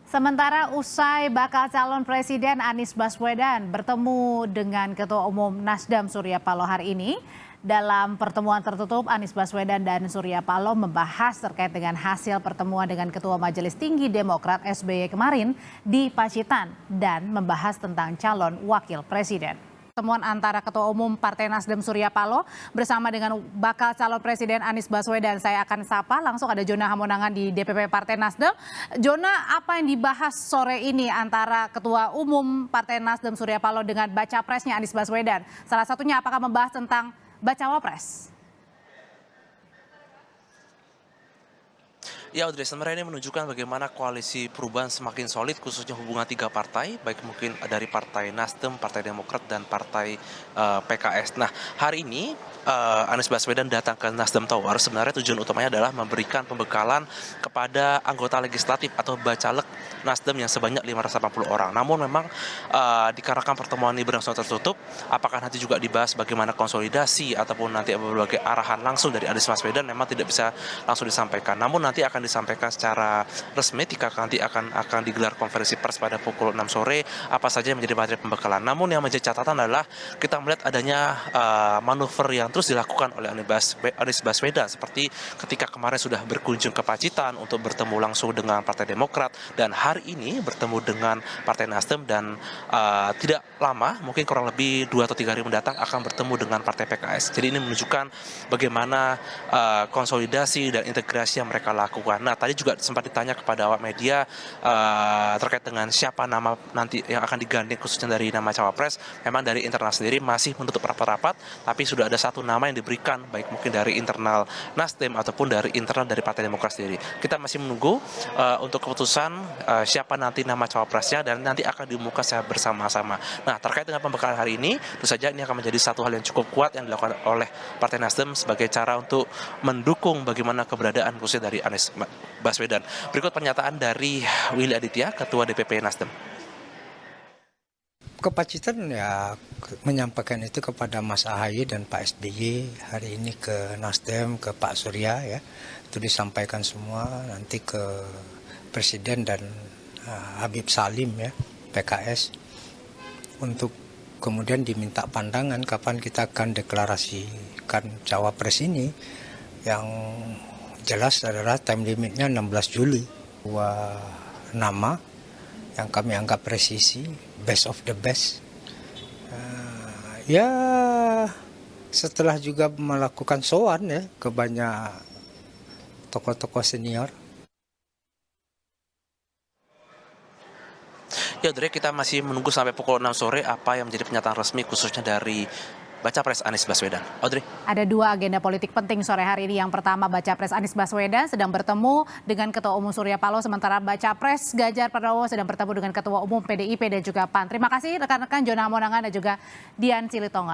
Sementara usai bakal calon Presiden Anies Baswedan bertemu dengan Ketua Umum Nasdem Surya Paloh hari ini, dalam pertemuan tertutup Anies Baswedan dan Surya Paloh membahas terkait dengan hasil pertemuan dengan Ketua Majelis Tinggi Demokrat SBY kemarin di Pacitan dan membahas tentang calon wakil presiden. Pertemuan antara Ketua Umum Partai Nasdem Surya Paloh bersama dengan bakal calon Presiden Anies Baswedan. Saya akan sapa langsung ada Jona Hamonangan di DPP Partai Nasdem. Jona, apa yang dibahas sore ini antara Ketua Umum Partai Nasdem Surya Paloh dengan baca presnya Anies Baswedan? Salah satunya apakah membahas tentang bacawa pres? Ya Audrey, sebenarnya ini menunjukkan bagaimana koalisi perubahan semakin solid khususnya hubungan tiga partai, baik mungkin dari Partai Nasdem, Partai Demokrat, dan Partai PKS. Nah, hari ini Anies Baswedan datang ke Nasdem Tower, sebenarnya tujuan utamanya adalah memberikan pembekalan kepada anggota legislatif atau bacalek Nasdem yang sebanyak 580 orang. Namun memang dikarenakan pertemuan ini berlangsung tertutup, apakah nanti juga dibahas bagaimana konsolidasi ataupun nanti berbagai arahan langsung dari Anies Baswedan memang tidak bisa langsung disampaikan. Namun nanti akan disampaikan secara resmi ketika nanti akan digelar konferensi pers pada pukul 6 sore apa saja yang menjadi materi pembekalan. Namun yang menjadi catatan adalah kita melihat adanya manuver yang terus dilakukan oleh Anies Baswedan seperti ketika kemarin sudah berkunjung ke Pacitan untuk bertemu langsung dengan Partai Demokrat dan hari ini bertemu dengan Partai Nasdem dan tidak lama mungkin kurang lebih 2 atau 3 hari mendatang akan bertemu dengan Partai PKS. Jadi ini menunjukkan bagaimana konsolidasi dan integrasi yang mereka lakukan. Nah, tadi juga sempat ditanya kepada awak media terkait dengan siapa nama nanti yang akan digandeng khususnya dari nama cawapres. Memang dari internal sendiri masih menutup rapat-rapat, tapi sudah ada satu nama yang diberikan, baik mungkin dari internal Nasdem ataupun dari internal dari Partai Demokrat sendiri. Kita masih menunggu untuk keputusan siapa nanti nama cawapresnya dan nanti akan diumumkan secara bersama-sama. Nah, terkait dengan pembekalan hari ini, tentu saja ini akan menjadi satu hal yang cukup kuat yang dilakukan oleh Partai Nasdem sebagai cara untuk mendukung bagaimana keberadaan khususnya dari Anies Baswedan. Berikut pernyataan dari Willy Aditya, Ketua DPP Nasdem. Ke Pacitan ya menyampaikan itu kepada Mas AHY dan Pak SBY, hari ini ke Nasdem, ke Pak Surya ya, itu disampaikan semua nanti ke Presiden dan Habib Salim ya, PKS, untuk kemudian diminta pandangan kapan kita akan deklarasikan cawapres ini. Yang jelas adalah time limitnya 16 Juli. Dua nama yang kami anggap presisi, best of the best. Ya setelah juga melakukan sowan ya ke banyak tokoh-tokoh senior. Ya, Audrey, kita masih menunggu sampai pukul 6 sore apa yang menjadi pernyataan resmi khususnya dari Baca Pres Anies Baswedan. Audrey. Ada dua agenda politik penting sore hari ini. Yang pertama, Baca Pres Anies Baswedan sedang bertemu dengan Ketua Umum Surya Paloh, sementara Baca Pres Ganjar Pranowo sedang bertemu dengan Ketua Umum PDIP dan juga PAN. Terima kasih rekan-rekan Jona Hamonangan dan juga Dian Silitonga.